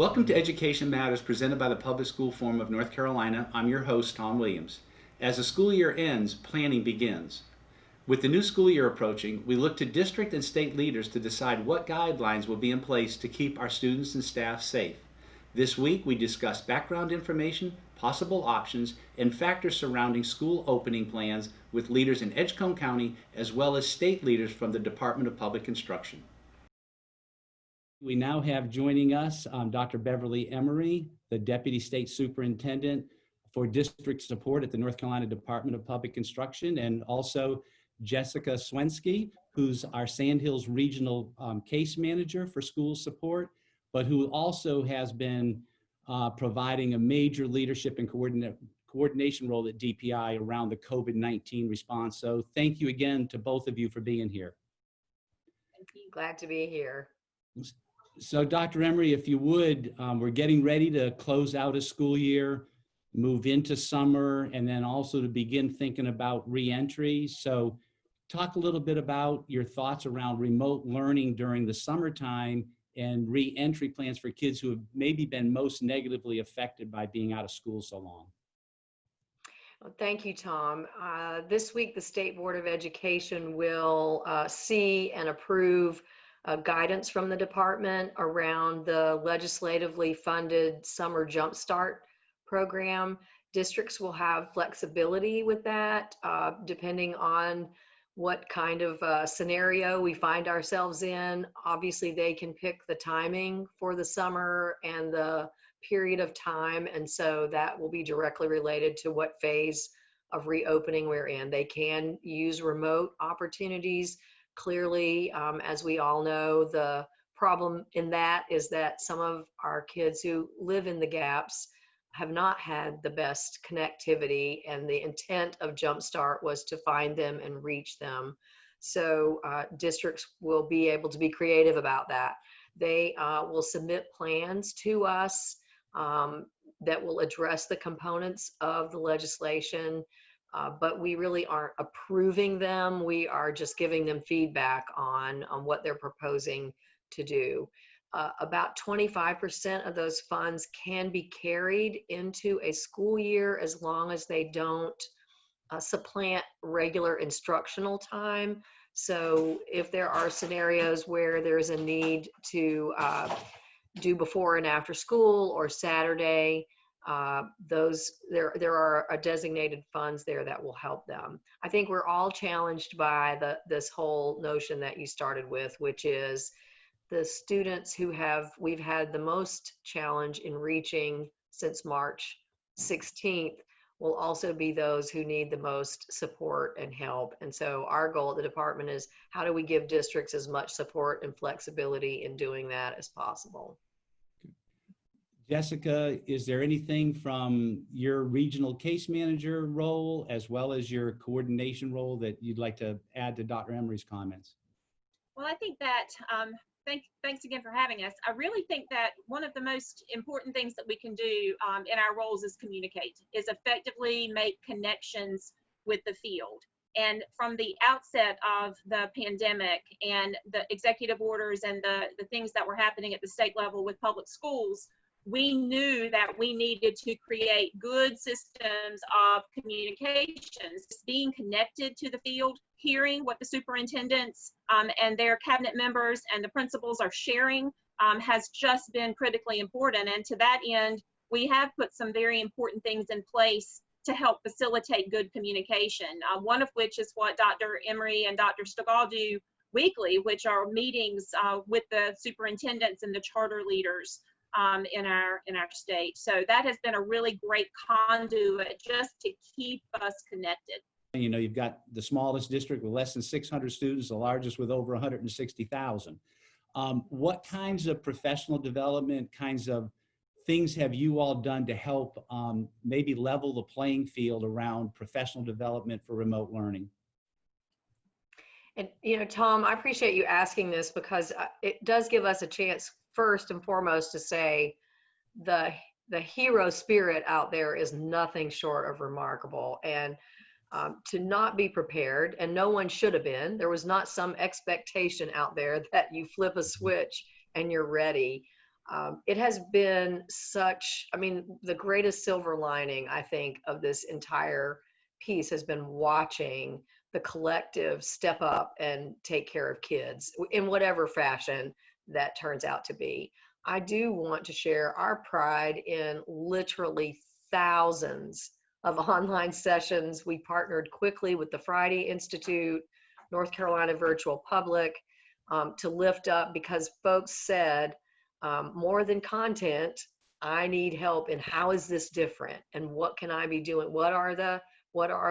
Welcome to Education Matters presented by the Public School Forum of North Carolina. I'm your host, Tom Williams. As the school year ends, planning begins. With the new school year approaching, we look to district and state leaders to decide what guidelines will be in place to keep our students and staff safe. This week, we discuss background information, possible options, and factors surrounding school opening plans with leaders in Edgecombe County as well as state leaders from the Department of Public Instruction. We now have joining us Dr. Beverly Emory, the Deputy State Superintendent for District Support at the North Carolina Department of Public Instruction, and also Jessica Swencki, who's our Sandhills Regional Case Manager for School Support, but who also has been providing a major leadership and coordination role at DPI around the COVID-19 response. So thank you again to both of you for being here. Thank you. Glad to be here. So Dr. Emory, if you would, we're getting ready to close out a school year, move into summer, and then also to begin thinking about re-entry. So talk a little bit about your thoughts around remote learning during the summertime and re-entry plans for kids who have maybe been most negatively affected by being out of school so long. Well, thank you, Tom. This week, the State Board of Education will see and approve guidance from the department around the legislatively funded Summer Jumpstart program. Districts will have flexibility with that, depending on what kind of scenario we find ourselves in. Obviously, they can pick the timing for the summer and the period of time, and so that will be directly related to what phase of reopening we're in. They can use remote opportunities. Clearly, as we all know, the problem in that is that some of our kids who live in the gaps have not had the best connectivity, and the intent of Jumpstart was to find them and reach them. So districts will be able to be creative about that. They will submit plans to us that will address the components of the legislation, but we really aren't approving them. We are just giving them feedback on what they're proposing to do. About 25% of those funds can be carried into a school year as long as they don't supplant regular instructional time. So if there are scenarios where there's a need to do before and after school or Saturday, there are designated funds there that will help them. I think we're all challenged by this whole notion that you started with, which is the students who we've had the most challenge in reaching since March 16th will also be those who need the most support and help. And so our goal at the department is, how do we give districts as much support and flexibility in doing that as possible? Jessica, is there anything from your regional case manager role as well as your coordination role that you'd like to add to Dr. Emory's comments? Well, I think that, thanks again for having us. I really think that one of the most important things that we can do in our roles is communicate, is effectively make connections with the field. And from the outset of the pandemic and the executive orders and the things that were happening at the state level with public schools, we knew that we needed to create good systems of communications, being connected to the field, hearing what the superintendents and their cabinet members and the principals are sharing has just been critically important. And to that end, we have put some very important things in place to help facilitate good communication, one of which is what Dr. Emory and Dr. Stegall do weekly, which are meetings with the superintendents and the charter leaders in our state. So that has been a really great conduit just to keep us connected. You know, you've got the smallest district with less than 600 students, the largest with over 160,000. What kinds of professional development, kinds of things have you all done to help maybe level the playing field around professional development for remote learning? And, you know, Tom, I appreciate you asking this because it does give us a chance, first and foremost, to say the hero spirit out there is nothing short of remarkable. And to not be prepared, and no one should have been, there was not some expectation out there that you flip a switch and you're ready. It has been such, I mean, the greatest silver lining, I think, of this entire piece has been watching the collective step up and take care of kids in whatever fashion that turns out to be. I do want to share our pride in literally thousands of online sessions. We partnered quickly with the Friday Institute, North Carolina Virtual Public, to lift up, because folks said, more than content, I need help in how is this different and what can I be doing? What are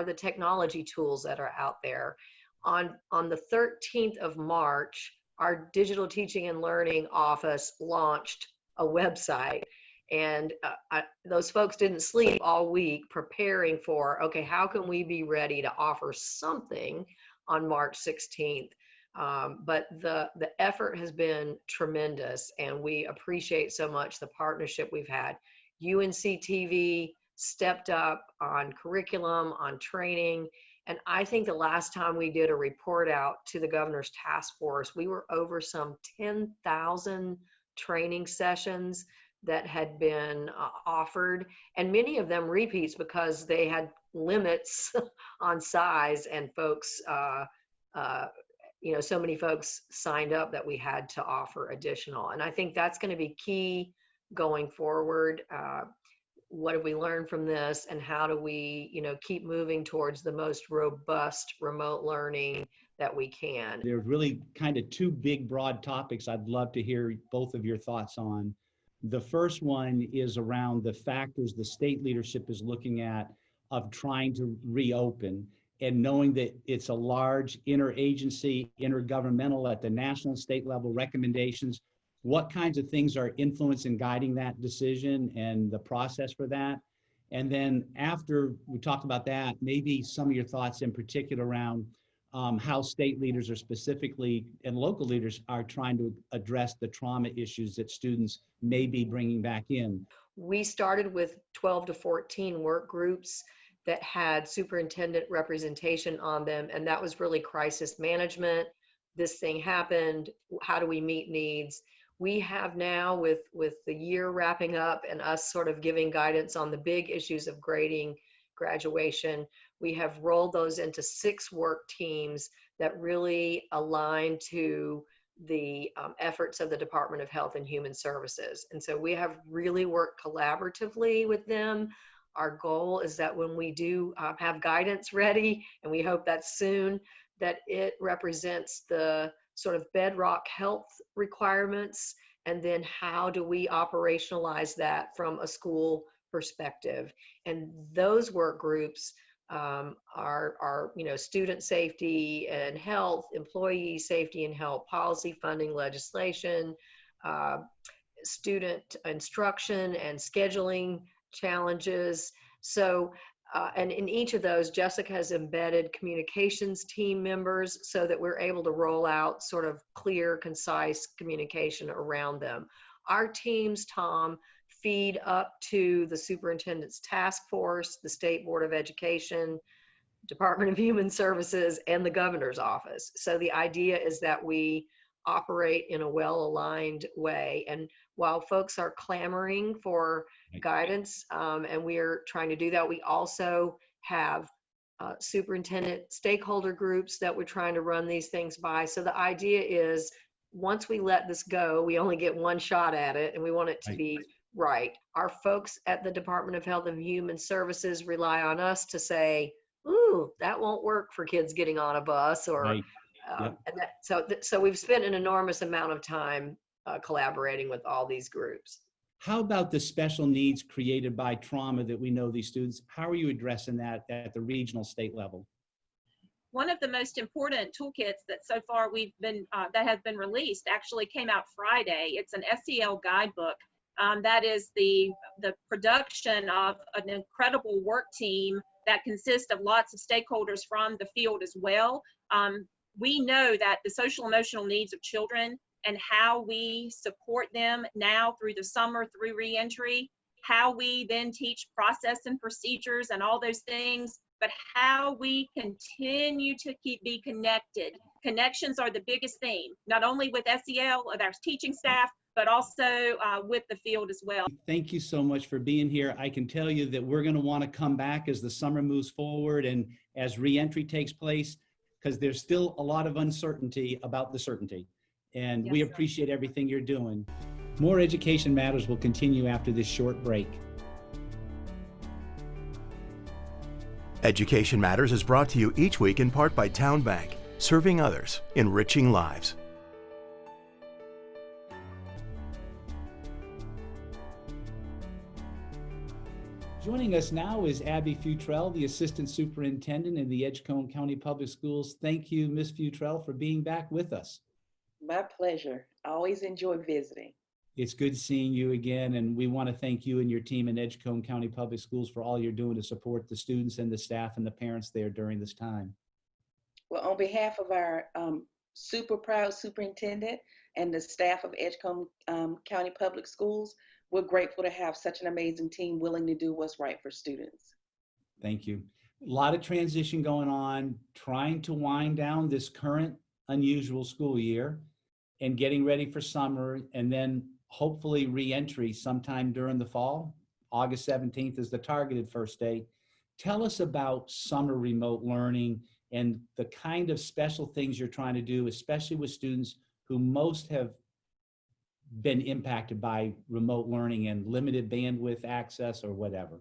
the technology tools that are out there? On the 13th of March, our digital teaching and learning office launched a website, and those folks didn't sleep all week preparing for, okay, how can we be ready to offer something on March 16th? But the effort has been tremendous, and we appreciate so much the partnership we've had. UNC TV stepped up on curriculum, on training, and I think the last time we did a report out to the governor's task force, we were over some 10,000 training sessions that had been offered, and many of them repeats because they had limits on size, and folks so many folks signed up that we had to offer additional. And I think that's going to be key going forward. What have we learned from this, and how do we, keep moving towards the most robust remote learning that we can? There's really kind of two big, broad topics I'd love to hear both of your thoughts on. The first one is around the factors the state leadership is looking at of trying to reopen, and knowing that it's a large interagency, intergovernmental at the national and state level recommendations. What kinds of things are influencing guiding that decision and the process for that? And then after we talk about that, maybe some of your thoughts in particular around how state leaders are specifically, and local leaders are trying to address the trauma issues that students may be bringing back in. We started with 12 to 14 work groups that had superintendent representation on them, and that was really crisis management. This thing happened, how do we meet needs? We have now, with the year wrapping up and us sort of giving guidance on the big issues of grading, graduation, we have rolled those into 6 work teams that really align to the efforts of the Department of Health and Human Services. And so we have really worked collaboratively with them. Our goal is that when we do have guidance ready, and we hope that's soon, that it represents the sort of bedrock health requirements, and then how do we operationalize that from a school perspective. And those work groups are student safety and health, employee safety and health, policy, funding, legislation, student instruction and scheduling challenges. So, and in each of those, Jessica has embedded communications team members so that we're able to roll out sort of clear, concise communication around them. Our teams, Tom, feed up to the superintendent's task force, the State Board of Education, Department of Human Services, and the governor's office. So the idea is that we operate in a well-aligned way. And while folks are clamoring for guidance, and we are trying to do that, we also have superintendent stakeholder groups that we're trying to run these things by. So the idea is, once we let this go, we only get one shot at it, and we want it to be right. Our folks at the Department of Health and Human Services rely on us to say, ooh, that won't work for kids getting on a bus, or and so we've spent an enormous amount of time collaborating with all these groups. How about the special needs created by trauma that we know these students? How are you addressing that at the regional, state level? One of the most important toolkits that so far we've been that has been released actually came out Friday. It's an SEL guidebook. That is the production of an incredible work team that consists of lots of stakeholders from the field as well. We know that the social emotional needs of children and how we support them now through the summer, through reentry, how we then teach process and procedures and all those things, but how we continue to be connected. Connections are the biggest theme, not only with SEL, with our teaching staff, but also with the field as well. Thank you so much for being here. I can tell you that we're going to want to come back as the summer moves forward and as reentry takes place, because there's still a lot of uncertainty about the certainty. And Yes, we sir. appreciate everything you're doing. More Education Matters will continue after this short break. Education Matters is brought to you each week in part by Town Bank, serving others, enriching lives. Joining us now is Abbey Futrell, the Assistant Superintendent in the Edgecombe County Public Schools. Thank you, Ms. Futrell, for being back with us. My pleasure. I always enjoy visiting. It's good seeing you again, and we want to thank you and your team in Edgecombe County Public Schools for all you're doing to support the students and the staff and the parents there during this time. Well, on behalf of our super proud superintendent and the staff of Edgecombe County Public Schools, we're grateful to have such an amazing team willing to do what's right for students. Thank you. A lot of transition going on, trying to wind down this current unusual school year and getting ready for summer, and then hopefully re-entry sometime during the fall. August 17th is the targeted first day. Tell us about summer remote learning and the kind of special things you're trying to do, especially with students who most have been impacted by remote learning and limited bandwidth access or whatever.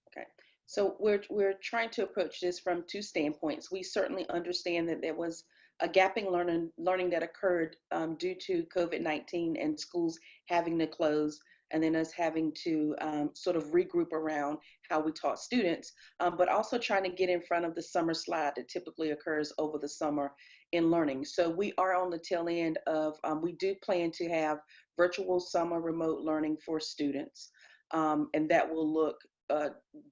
Okay, so we're trying to approach this from two standpoints. We certainly understand that there was a gap in learning that occurred due to COVID-19 and schools having to close, and then us having to sort of regroup around how we taught students, but also trying to get in front of the summer slide that typically occurs over the summer in learning. So we are on the tail end of, we do plan to have virtual summer remote learning for students, and that will look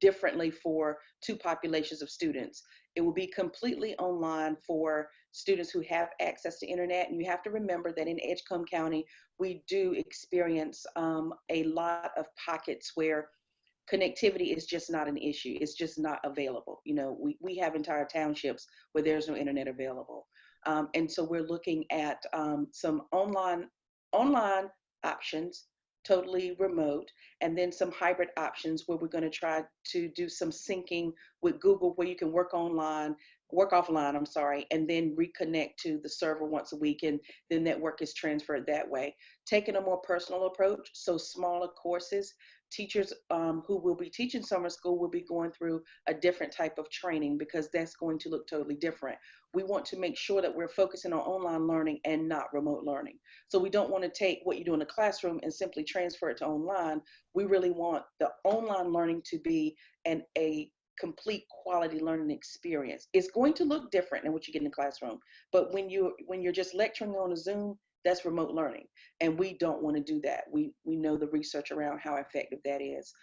differently for two populations of students. It will be completely online for students who have access to internet. And you have to remember that in Edgecombe County, we do experience a lot of pockets where connectivity is just not an issue. It's just not available. You know, we have entire townships where there's no internet available. And so we're looking at some online options, totally remote, and then some hybrid options where we're going to try to do some syncing with Google, where you can work offline, and then reconnect to the server once a week, and then that work is transferred that way. Taking a more personal approach, so smaller courses. Teachers who will be teaching summer school will be going through a different type of training because that's going to look totally different. We want to make sure that we're focusing on online learning and not remote learning. So we don't want to take what you do in the classroom and simply transfer it to online. We really want the online learning to be a complete quality learning experience. It's going to look different than what you get in the classroom, but when you're just lecturing on a Zoom, that's remote learning, and we don't want to do that. We know the research around how effective that is.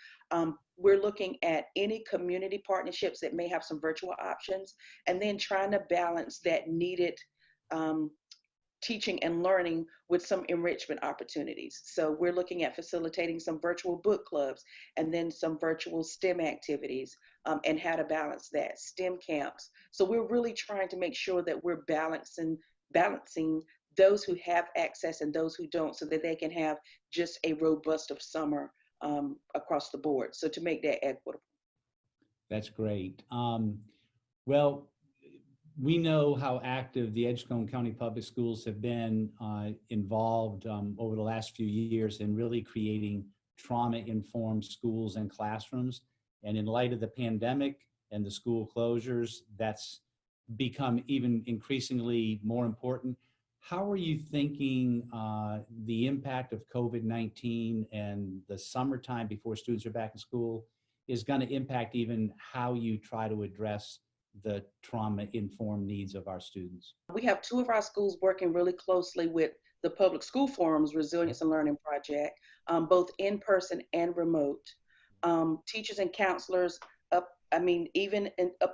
We're looking at any community partnerships that may have some virtual options, and then trying to balance that needed teaching and learning with some enrichment opportunities. So we're looking at facilitating some virtual book clubs and then some virtual STEM activities, and how to balance that, STEM camps. So we're really trying to make sure that we're balancing those who have access and those who don't, so that they can have just a robust of summer across the board. So to make that equitable. That's great. Well, we know how active the Edgecombe County Public Schools have been involved over the last few years in really creating trauma-informed schools and classrooms. And in light of the pandemic and the school closures, that's become even increasingly more important. How are you thinking the impact of COVID-19 and the summertime before students are back in school is going to impact even how you try to address the trauma-informed needs of our students? We have two of our schools working really closely with the Public School Forum's Resilience and Learning Project, both in person and remote. Teachers and counselors up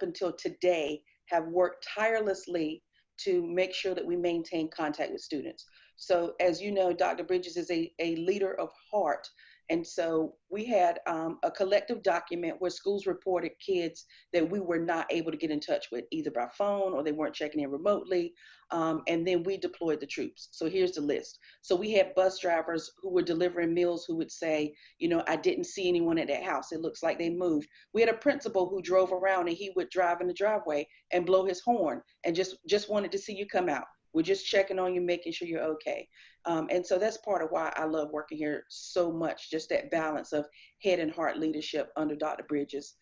until today have worked tirelessly to make sure that we maintain contact with students. So as you know, Dr. Bridges is a leader of heart, And so we had a collective document where schools reported kids that we were not able to get in touch with, either by phone or they weren't checking in remotely. And then we deployed the troops. So here's the list. So we had bus drivers who were delivering meals who would say, I didn't see anyone at that house. It looks like they moved. We had a principal who drove around and he would drive in the driveway and blow his horn and just wanted to see you come out. We're just checking on you, making sure you're okay. And so that's part of why I love working here so much, just that balance of head and heart leadership under Dr. Bridges.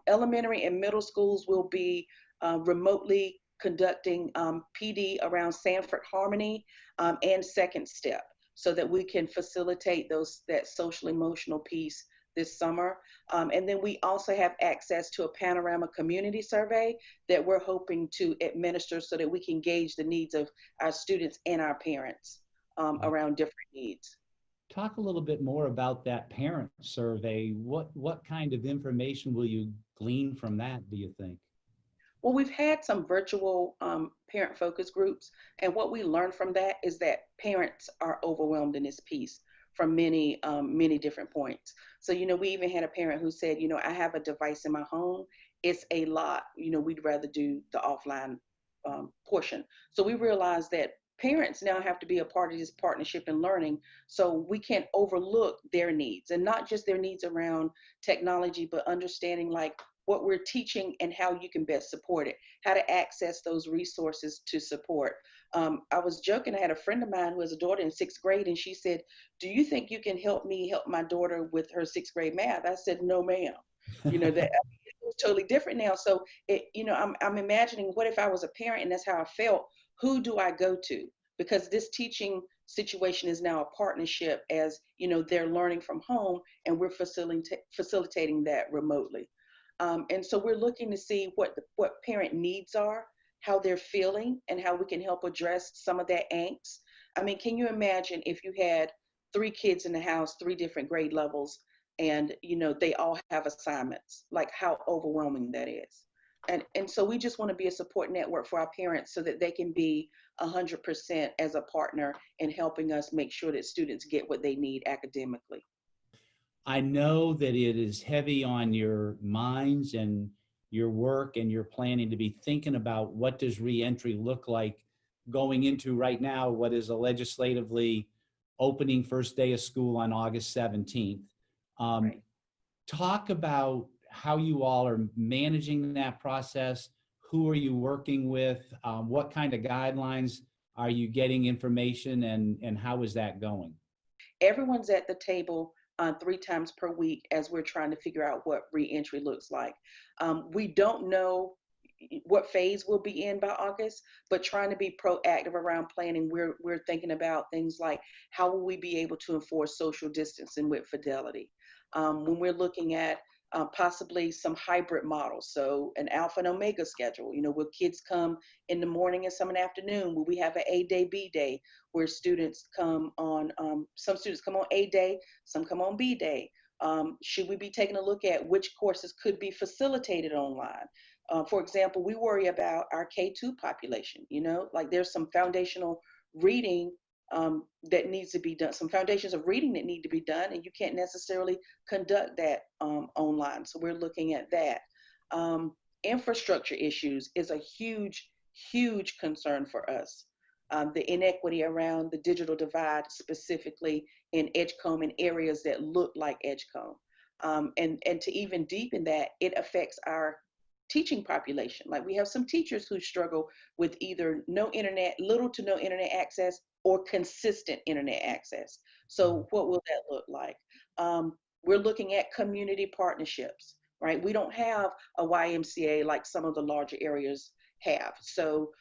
Elementary and middle schools will be remotely conducting PD around Sanford Harmony and Second Step so that we can facilitate that social emotional piece this summer. And then we also have access to a panorama community survey that we're hoping to administer so that we can gauge the needs of our students and our parents around different needs. Talk a little bit more about that parent survey. What kind of information will you glean from that, do you think? Well, we've had some virtual parent focus groups, and what we learned from that is that parents are overwhelmed in this piece from many different points. So, we even had a parent who said, I have a device in my home. It's a lot. We'd rather do the offline portion. So we realized that parents now have to be a part of this partnership and learning, so we can't overlook their needs, and not just their needs around technology, but understanding like what we're teaching and how you can best support it, how to access those resources to support. I was joking, I had a friend of mine who has a daughter in 6th grade, and she said, do you think you can help me help my daughter with her 6th grade math? I said, no, ma'am. That it's totally different now. So I'm imagining, what if I was a parent and that's how I felt? Who do I go to? Because this teaching situation is now a partnership, as they're learning from home and we're facilitating that remotely. And so we're looking to see what parent needs are, how they're feeling, and how we can help address some of that angst. I mean, can you imagine if you had 3 kids in the house, 3 different grade levels, and they all have assignments, like how overwhelming that is. And so we just want to be a support network for our parents so that they can be 100% as a partner in helping us make sure that students get what they need academically. I know that it is heavy on your minds and your work, and you're planning to be thinking about what does reentry look like going into right now what is a legislatively opening first day of school on August 17th. Right. Talk about how you all are managing that process. Who are you working with? What kind of guidelines are you getting information, and how is that going? Everyone's at the table 3 times per week as we're trying to figure out what reentry looks like. We don't know what phase we'll be in by August, but trying to be proactive around planning. We're thinking about things like, how will we be able to enforce social distancing with fidelity? When we're looking at possibly some hybrid models, so an alpha and omega schedule, will kids come in the morning and some in the afternoon? Will we have an A day, B day, where students come on, some students come on A day, some come on B day? Should we be taking a look at which courses could be facilitated online? For example, we worry about our K-2 population, like there's some foundational reading that needs to be done, some foundations of reading that need to be done, and you can't necessarily conduct that online. So we're looking at that. Infrastructure issues is a huge, huge concern for us. The inequity around the digital divide, specifically in Edgecombe and areas that look like Edgecombe. And to even deepen that, it affects our teaching population. Like, we have some teachers who struggle with either no internet, little to no internet access, or consistent internet access. So what will that look like? We're looking at community partnerships, right? We don't have a YMCA like some of the larger areas have. So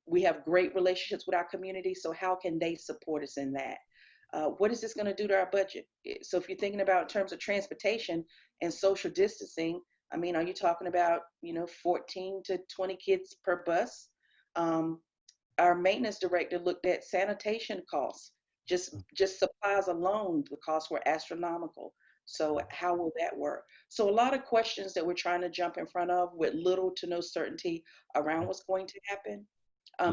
we have great relationships with our community. So how can they support us in that? What is this going to do to our budget? So if you're thinking about in terms of transportation and social distancing, I mean, are you talking about, 14 to 20 kids per bus? Our maintenance director looked at sanitation costs. Just supplies alone, the costs were astronomical. So how will that work? So a lot of questions that we're trying to jump in front of with little to no certainty around what's going to happen.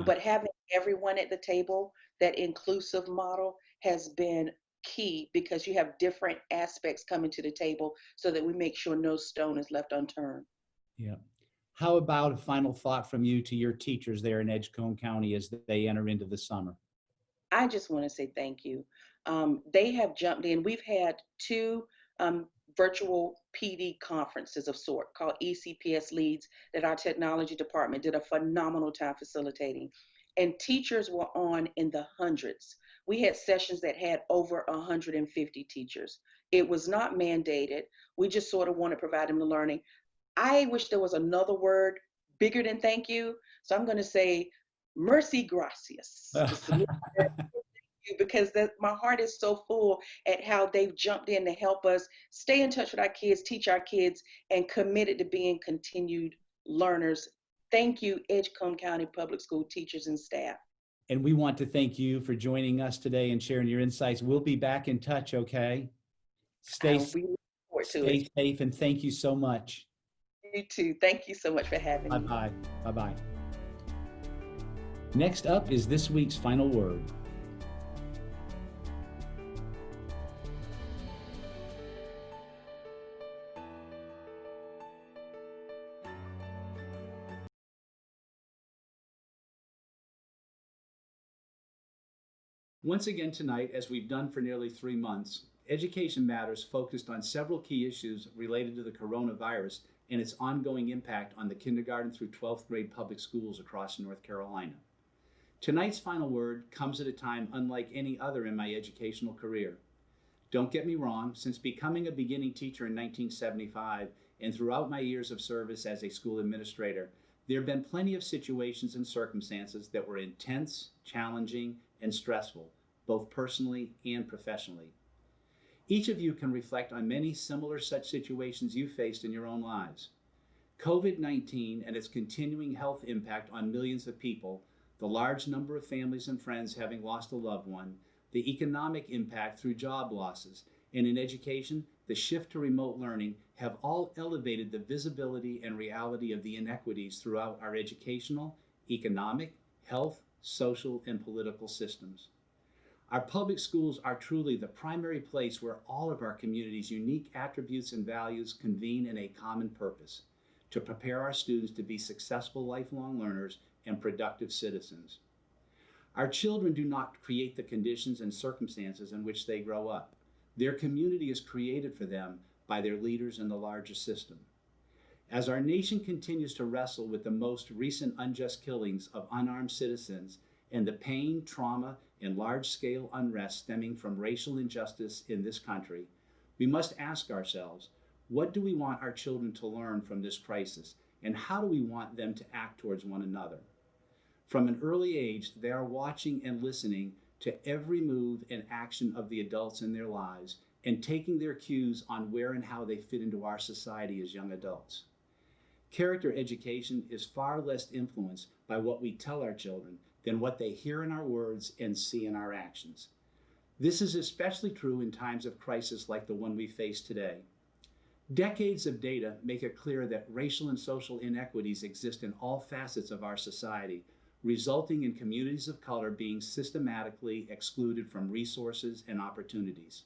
But having everyone at the table, that inclusive model, has been key because you have different aspects coming to the table so that we make sure no stone is left unturned. Yeah. How about a final thought from you to your teachers there in Edgecombe County as they enter into the summer? I just want to say thank you. They have jumped in. We've had two virtual PD conferences of sort called ECPS Leads that our technology department did a phenomenal time facilitating. And teachers were on in the hundreds. We had sessions that had over 150 teachers. It was not mandated. We just sort of want to provide them the learning. I wish there was another word bigger than thank you. So I'm going to say mercy gracias. Because my heart is so full at how they've jumped in to help us stay in touch with our kids, teach our kids, and committed to being continued learners. Thank you, Edgecombe County Public School teachers and staff. And we want to thank you for joining us today and sharing your insights. We'll be back in touch, okay? Stay safe, and thank you so much. You too. Thank you so much for having me. Bye-bye. Bye-bye. Next up is this week's final word. Once again tonight, as we've done for nearly 3 months, Education Matters focused on several key issues related to the coronavirus and its ongoing impact on the kindergarten through 12th grade public schools across North Carolina. Tonight's final word comes at a time unlike any other in my educational career. Don't get me wrong, since becoming a beginning teacher in 1975 and throughout my years of service as a school administrator, there have been plenty of situations and circumstances that were intense, challenging, and stressful, both personally and professionally. Each of you can reflect on many similar such situations you faced in your own lives. COVID-19 and its continuing health impact on millions of people, the large number of families and friends having lost a loved one, the economic impact through job losses, and in education, the shift to remote learning have all elevated the visibility and reality of the inequities throughout our educational, economic, health, social, and political systems. Our public schools are truly the primary place where all of our community's unique attributes and values convene in a common purpose: to prepare our students to be successful lifelong learners and productive citizens. Our children do not create the conditions and circumstances in which they grow up. Their community is created for them by their leaders in the larger system. As our nation continues to wrestle with the most recent unjust killings of unarmed citizens and the pain, trauma, and large-scale unrest stemming from racial injustice in this country, we must ask ourselves, what do we want our children to learn from this crisis, and how do we want them to act towards one another? From an early age, they are watching and listening to every move and action of the adults in their lives and taking their cues on where and how they fit into our society as young adults. Character education is far less influenced by what we tell our children than what they hear in our words and see in our actions. This is especially true in times of crisis like the one we face today. Decades of data make it clear that racial and social inequities exist in all facets of our society, resulting in communities of color being systematically excluded from resources and opportunities.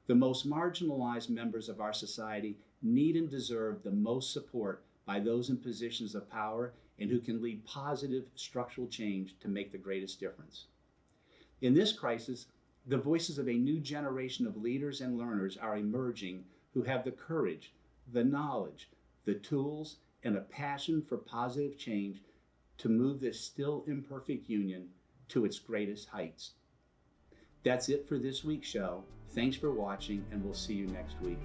The most marginalized members of our society need and deserve the most support by those in positions of power and who can lead positive structural change to make the greatest difference. In this crisis, the voices of a new generation of leaders and learners are emerging who have the courage, the knowledge, the tools, and a passion for positive change to move this still imperfect union to its greatest heights. That's it for this week's show. Thanks for watching, and we'll see you next week.